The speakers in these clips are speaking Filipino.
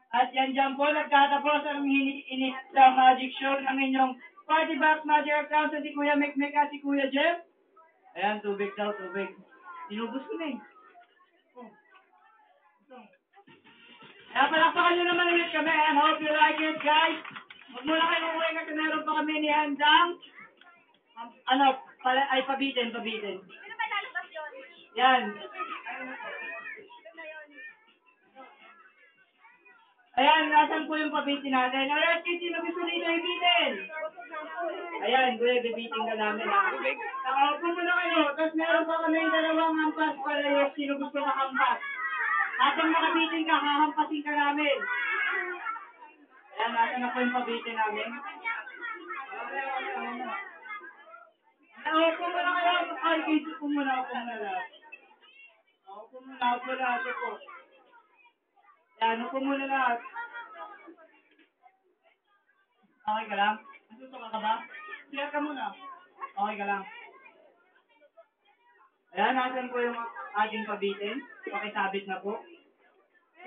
At yan dyan po, nagtatapos ang init sa magic show ng inyong Party Box Magic Account sa si Kuya Mekmek at si Kuya Jeff. Ayan, tubig daw, tubig. Inubos ko na eh. Oh. Kaya palakpakan nyo naman ulit kami. I hope you like it, guys. Huwag muna kayo umuwi kasi meron pa kami ni Handang. Pabitin. Hindi na ba lalabas yun? Yan. Ayan, nasan po yung pabitin natin? Alright, sino gusto dito ibitin? Ayan, kuya, bibitin ka namin ha. Nakaupo muna kayo, tapos meron pa kami dalawang hampas para yung sino gusto makampas. Habang nakabitin ka, hahampasin ka namin. Ayan, nasan na po yung pabitin namin? Upo muna kayo. Ay, upo muna lahat. Upo lahat po. Yan, upo muna lahat. Okay ka lang? Masusuka ka ba? Share ka muna. Okay ka lang? Ayan, nasan po yung ating pabitin? Pakisabit na po.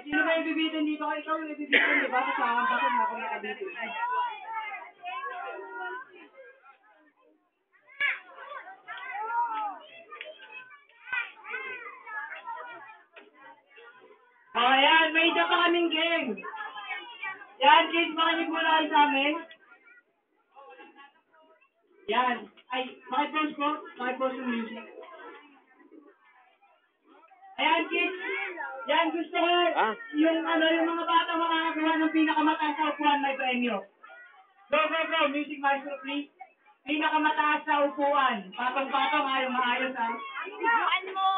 Sino ba yung bibitin dito? Ikaw yung bibitin, di ba? Kasama pa kung ako nakabitin. Ayan, may isa pa kaming game. Yan, kids, makinig muna kayo sa amin. Yan. Ay, makipause po. Makipause yung music. Ayan, kids. Yan, gusto ko yung mga bata makakagawa ng pinakamataas sa upuan may premyo. Go. Music maestro, please. Pinakamataas sa upuan. Patong-patong, maayos ha. Upuan mo.